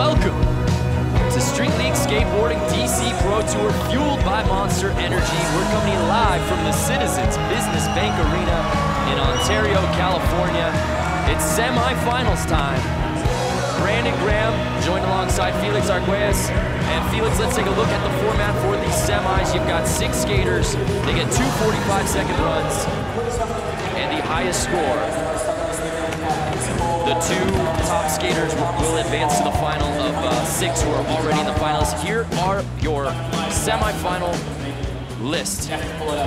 Welcome to Street League Skateboarding DC Pro Tour, fueled by Monster Energy. We're coming in live from the Citizens Business Bank Arena in Ontario, California. It's semifinals time. Brandon Graham joined alongside Felix Arguelles. And Felix, let's take a look at the format for these semis. You've got 6 skaters. They get 2 45-second runs. And the highest score, the 2 top skaters will advance to the final of 6 who are already in the finals. Here are your semifinal list.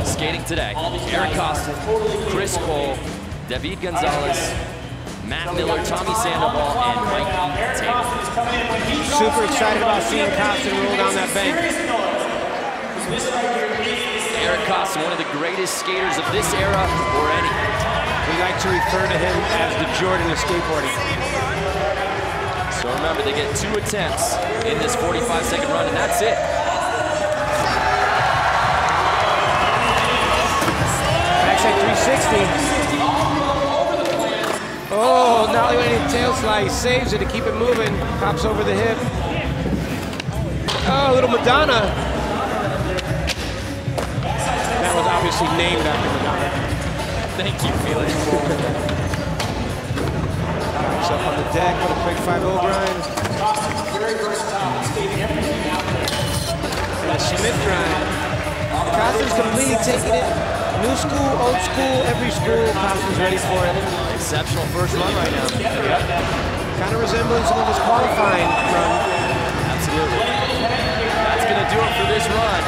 Skating today: Eric Costa, Chris Cole, David Gonzalez, Matt Miller, Tommy Sandoval, and Mike Taylor. Super excited about seeing Costa roll down that bank. Eric Costa, one of the greatest skaters of this era or any. We like to refer to him as the Jordan of skateboarding. So remember, they get 2 attempts in this 45-second run, and that's it. Backside 360. Oh, nollie waiting tail slide. He saves it to keep it moving. Pops over the hip. Oh, little Madonna. That was obviously named after Madonna. Thank you, Felix. Himself on the deck with a quick 5-0 grind. And a Smith grind. Costa's completely taking it. New school, old school, every school. Costa's ready for it. Exceptional first run right now. Yep. Kind of resembling some of his qualifying run. Absolutely. That's going to do it for this run.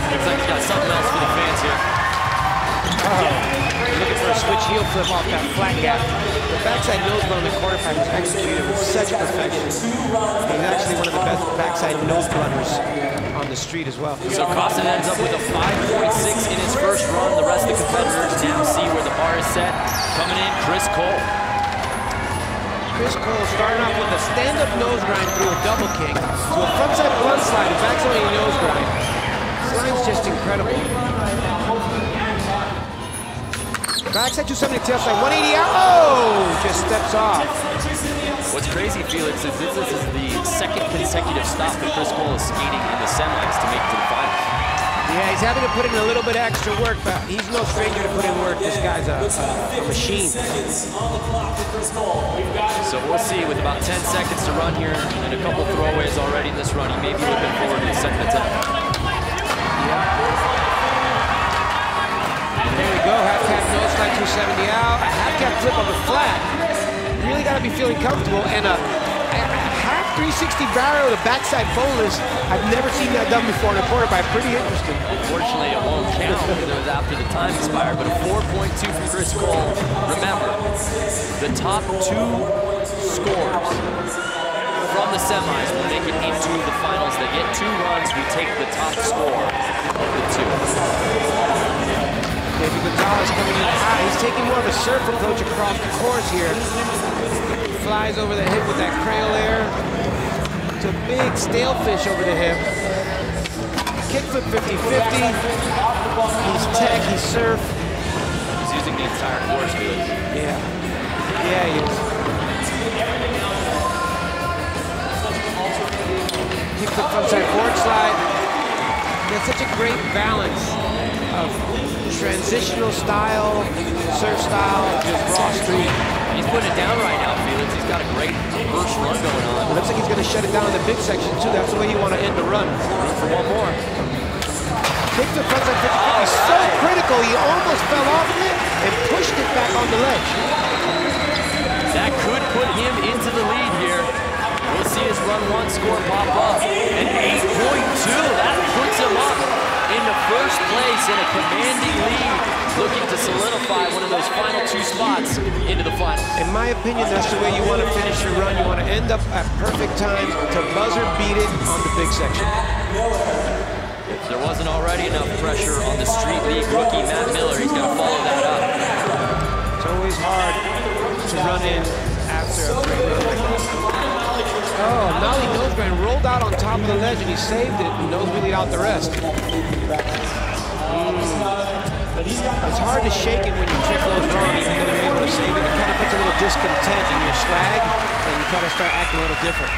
Looks like he's got something else for the fans here. Looking for a switch heel flip off that flat gap. The backside nose blunt on the corner pipe is executed with such perfection. He's actually one of the best backside nose blunters on the street as well. So Costa ends up with a 5.6 in his first run. The rest of the competitors now see where the bar is set. Coming in, Chris Cole. Chris Cole starting off with a stand-up nose grind through a double kick to a frontside blunt slide, a backside nose grind. Slide's just incredible. Backside 270 tail slide, 180 out. Oh, just steps off. What's crazy, Felix, is this is the 2nd consecutive stop that Chris Cole is skating in the semis to make it to the finals. Yeah, he's having to put in a little bit of extra work, but he's no stranger to put in work. This guy's a machine. So we'll see, with about 10 seconds to run here and a couple throwaways already in this run, he may be looking forward to the second attempt. There we go, half cap nose slide 270 out, a half cap flip on the flat. Really got to be feeling comfortable, and a half 360 barrel with a backside boneless. I've never seen that done before in a quarter pipe. Pretty interesting. Unfortunately, it won't count because it was after the time expired, but a 4.2 from Chris Cole. Remember, the top 2 scores from the semis will make it into the finals. They get 2 runs. We take the top score of the 2. David Gonzalez coming in high. He's taking more of a surf approach across the course here. Flies over the hip with that crail air. It's a big stale fish over the hip. Kickflip 50-50. He's tech, he's surf. He's using the entire course, Felix. Yeah. Yeah, he is. Kickflip frontside board slide. There's such a great balance of transitional style, surf style, just raw street. He's putting it down right now, Felix. He's got a great first run going on. It looks like he's going to shut it down in the big section, too. That's the way you want to end the run. Room for one more. Kick the frontside 50-50. So critical, he almost fell off of it and pushed it back on the ledge. That could put him into the lead here. We'll see his run 1 score pop up. An 8.2, that puts him up in the first place in a commanding lead, looking to solidify one of those final 2 spots into the finals. In my opinion, that's the way you want to finish your run. You want to end up at perfect time to buzzer beat it on the big section. If there wasn't already enough pressure on the Street League rookie, Matt Miller, he's going to follow that up. It's always hard to run in after a great run like that. Oh, nollie nose grind rolled out on top of the ledge and he saved it. He nose wheelied out the rest. It's hard to shake it when your trick goes wrong, even though you're able to save it. It kind of puts a little discontent in your swag, and you kind of start acting a little different.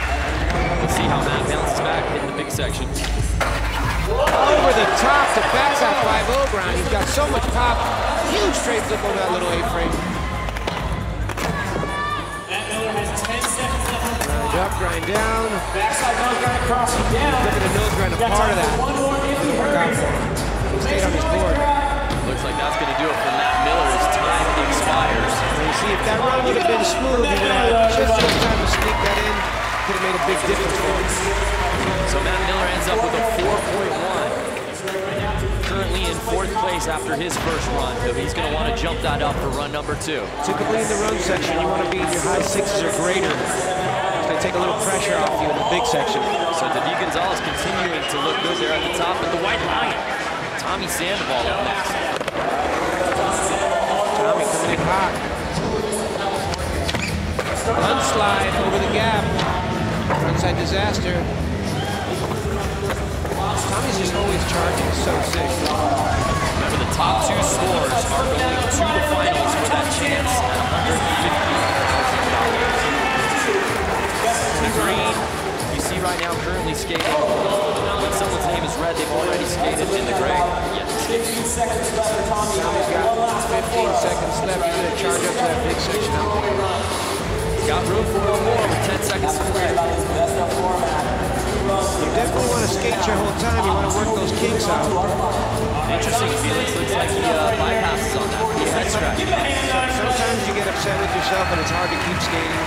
Let's see how Matt bounces back, hitting the big section. Over the top to backside 5-0 ground. He's got so much pop. Huge straight flip over that little A-frame. Grind up, grind down. Backside nose grind across and down. Look at the nose grind, a part of that. Work out for him. He stayed on his board. Looks like that's going to do it for Matt Miller as time expires. And you see, if that run would have been smooth, he would have just enough time to sneak that in. Could have made a big difference for him. So Matt Miller ends up with a 4.1. Currently in 4th place after his first run, so he's going to want to jump that up for run number 2. Typically in the run section, you want to be in your high 6s or greater. It's going to take a little pressure off you in the big section. So David Gonzalez continuing to look good there at the top, but the White Lion, Tommy Sandoval up next. Tommy coming in hot. Run slide over the gap. Frontside disaster. Tommy's just always charging, so sick. Remember, the top 2 scores are going to the finals for that chance at $150,000. The green, you see right now currently skating. When someone's name is red, they've already skated in the gray. Yet to skate. Tommy's got 15 seconds left. He's going to charge up to that big section out there. Got room for one more with 10 seconds to play. You definitely want to skate your whole time. You want to work those kinks out. Interesting, Felix looks like he bypasses on that. Head scratch. Sometimes you get upset with yourself and it's hard to keep skating.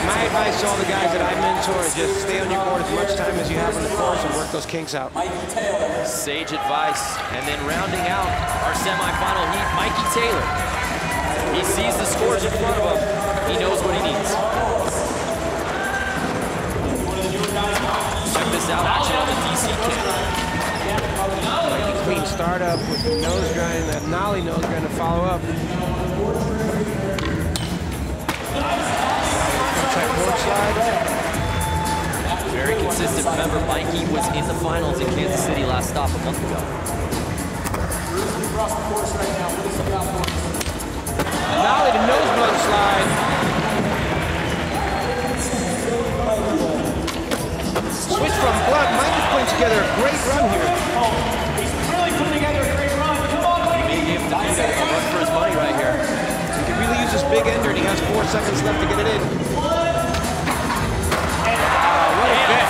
My advice to all the guys that I mentor is just stay on your board as much time as you have on the course and work those kinks out. Sage advice. And then rounding out our semifinal heat, Mikey Taylor. He sees the scores in front of him. He knows what he needs. Check this out, action on the DC kick. Like a clean startup with the nose grind, that nollie nose grind to follow up. Very consistent. Remember, Mikey was in the finals in Kansas City last stop a month ago. Nollie to nose blunt slide. Switch from blunt. Mikey's putting together a great run here. He's really putting together a great run. Come on, Mikey. He gave him a run for his money right here. He can really use this big ender, and he has 4 seconds left to get it in. What a bet.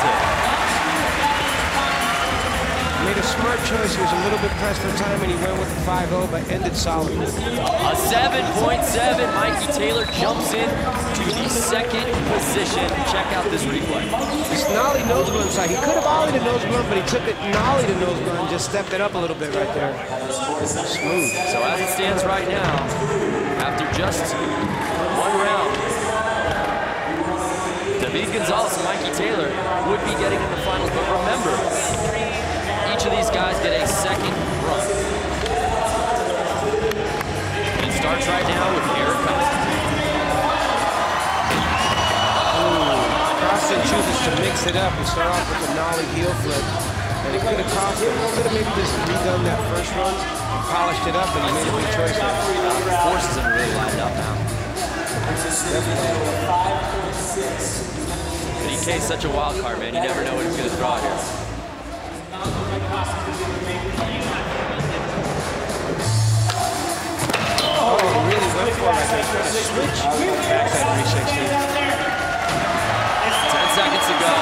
Made a smart choice. He was a little bit pressed for time, and he went with the 5-0, but ended solid. A 7.7. Mikey Taylor jumps in to the 2nd position. Check out this replay. This nollie nose blunt side. He could have ollied a nose blunt, but he took it nollie to nose blunt and just stepped it up a little bit right there. Smooth. So as it stands right now, after just 1 round, David Gonzalez and Mikey Taylor would be getting in the finals. But remember, each of these guys get a 2nd run. It starts right now with Eric Costin. Costin chooses to mix it up and start off with a nollie heel flip. And it could have cost him. He could have maybe just redone that first run, polished it up, and he made a big choice there. The forces are really lined up now. DK is such a wild card, man. You never know what he's going to throw out here. Oh, he really went for it, I think. Switch. Backside 360. 10 seconds to go.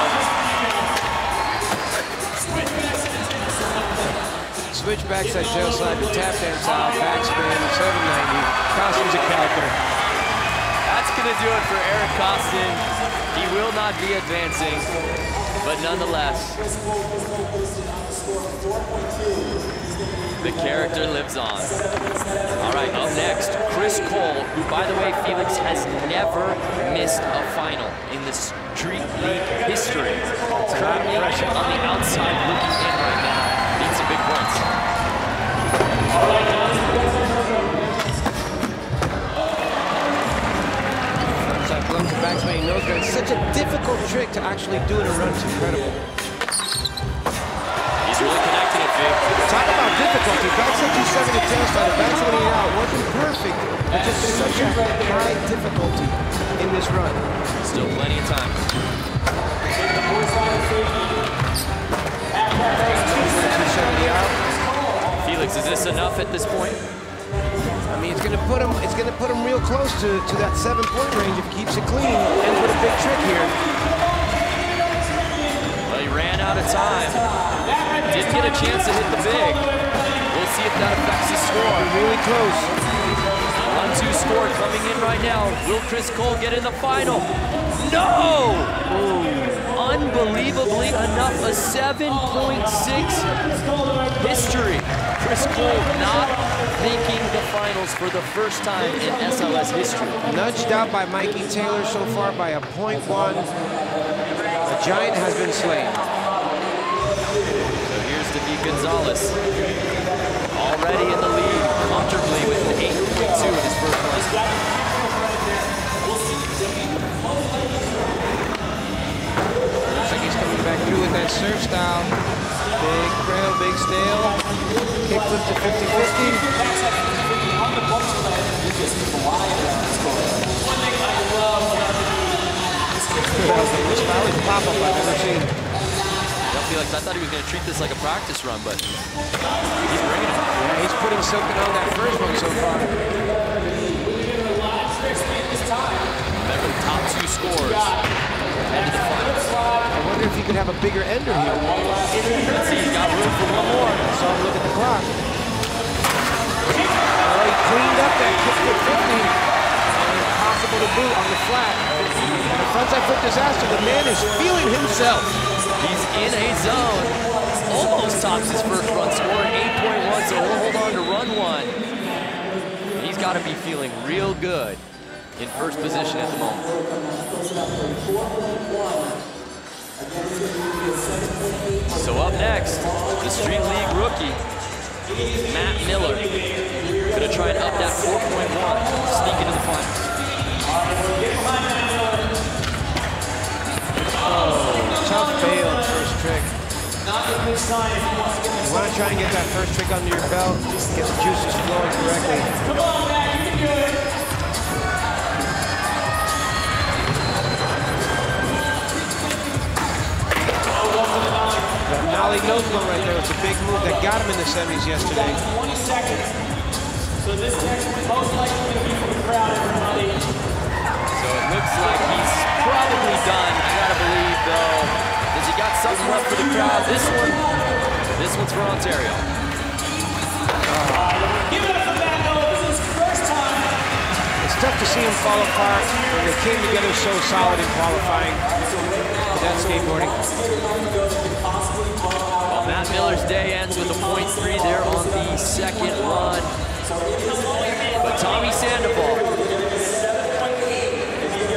Switch backside tail slide to tap dance out, backspin, 790. Costin's a character. That's going to do it for Eric Costin. He will not be advancing, but nonetheless, the character lives on. All right, up next, Chris Cole, who, by the way, Felix has never missed a final in the Street League history. Currently on the outside looking in right now. Needs some big points. Backspin nose grind. Such a difficult trick to actually do in a run. It's incredible. He's really connecting it, Vic. Talk about difficulty. Backside 270 to tail slide, back 28 out. Wasn't perfect, but just such a high difficulty in this run. Still plenty of time. Felix, is this enough at this point? I mean, it's going to put him real close to that 7-point range if he keeps it clean. And with a big trick here. Well, he ran out of time. Didn't get a chance to hit the big. We'll see if that affects his score. Really close. 1-2 score coming in right now. Will Chris Cole get in the final? No! Unbelievably enough, a 7.6 history. Chris Cole not making the finals for the first time in SLS history. Nudged out by Mikey Taylor so far by a .1. The giant has been slain. So here's David Gonzalez. Already in the lead, comfortably with an 8.2 in his first run. Back through with that surf style. Big cradle, big stale. Kick flip to 50-50. That was the most stylish pop-up I've ever seen. Felix, I thought he was going to treat this like a practice run, but he's bringing it. Yeah, he's putting something on that first one so far. Remember the top 2 scores head to the finals. I wonder if he could have a bigger ender here. Let's see, he's got room for one more. I saw him look at the clock. Oh, he cleaned up that kick flip 50. Impossible to boot on the flat. And a frontside flip disaster. The man is feeling himself. He's in a zone. Almost tops his first run score at 8.1, so he'll hold on to run 1. He's got to be feeling real good in first position at the moment. So up next, the Street League rookie, Matt Miller. Gonna try and up that 4.1, sneak into the final. Oh, tough fail first trick. You want to try and get that first trick under your belt, get the juices flowing correctly. Come on, Matt, you can do it. That nollie nose bone right there was a big move that got him in the semis yesterday. 20 seconds. So this next is most likely to be for the crowd, everybody. So it looks like he's probably done. I gotta believe, though. Has he got something left for the crowd? This one's for Ontario. Give it up for Matt Miller. This is his first time. It's tough to see him fall apart when they came together so solid in qualifying for that skateboarding. Well, Matt Miller's day ends with a .3 there on the second run. But Tommy Sandoval,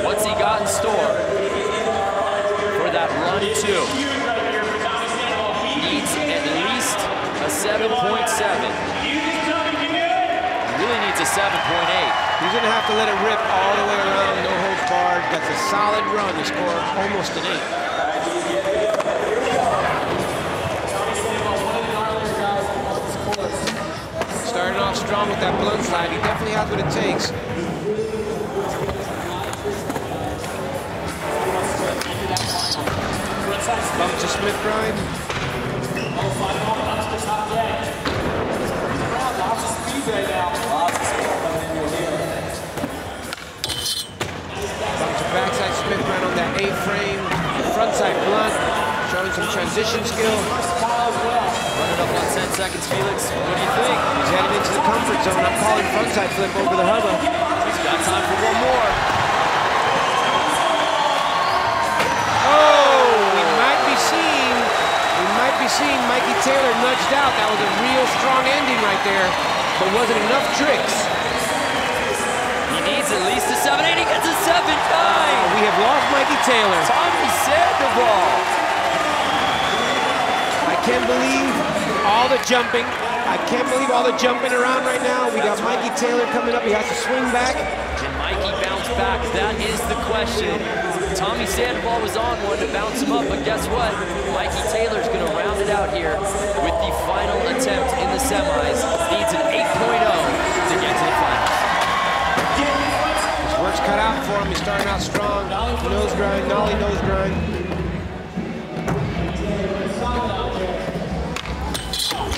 what's he got in store for that run 2? Needs at least a 7.7. Really needs a 7.8. He's going to have to let it rip all the way around, no holds barred. That's a solid run to score almost an 8. Starting off strong with that blunt slide. He definitely has what it takes. Bump to Smith grind. Bump to backside Smith grind on that A-frame. Frontside blunt. Showing some transition skill. Running up on 10 seconds, Felix. What do you think? He's headed into the comfort zone. I'm calling frontside flip over the hubba. He's got time for one more. Oh, we might be seeing Mikey Taylor nudged out. That was a real strong ending right there, but wasn't enough tricks. He needs at least a 7.8. He gets a 7.9. We have lost Mikey Taylor. Tommy Sandoval. I can't believe all the jumping. I can't believe all the jumping around right now. We got Mikey Taylor coming up. He has to swing back. Can Mikey Mikey bounce back? That is the question. Tommy Sandoval was on one to bounce him up, but guess what? Mikey Taylor's gonna round it out here with the final attempt in the semis. Needs an 8.0 to get to the finals. His work's cut out for him. He's starting out strong. Nose grind, nollie nose grind.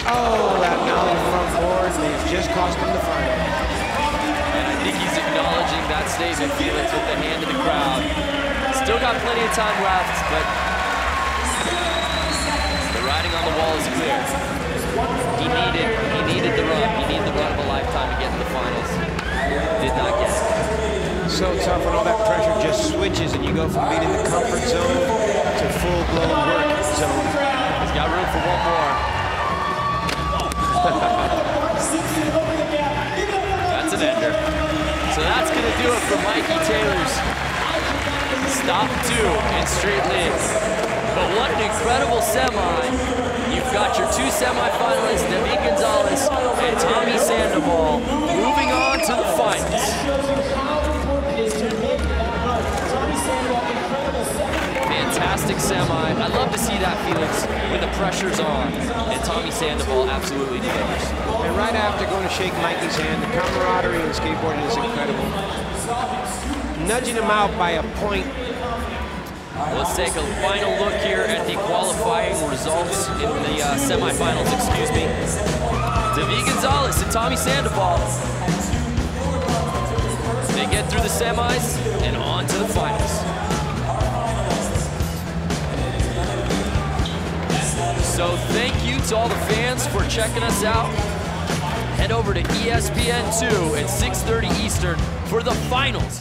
Oh, that nollie front board has just cost him the final. And I think he's acknowledging that statement, Felix, with the hand of the crowd. Still got plenty of time left, but the writing on the wall is clear. He needed the run. He needed the run of a lifetime to get to the finals. Did not get it. So tough when all that pressure just switches and you go from being in the comfort zone to full-blown work zone. He's got room for one more. That's an ender. So that's going to do it for Mikey Taylor's stop 2 in street leagues. But what an incredible semi. You've got your 2 semifinalists, David Gonzalez and Tommy Sandoval, moving on to the finals. Fantastic semi. I'd love to see that, Felix, when the pressure's on, and Tommy Sandoval absolutely delivers. And right after going to shake Mikey's hand, the camaraderie in skateboarding is incredible. Nudging him out by a point. Let's take a final look here at the qualifying results in the semifinals, excuse me. David Gonzalez and Tommy Sandoval. They get through the semis and on to the finals. So thank you to all the fans for checking us out. Head over to ESPN2 at 6:30 Eastern for the finals.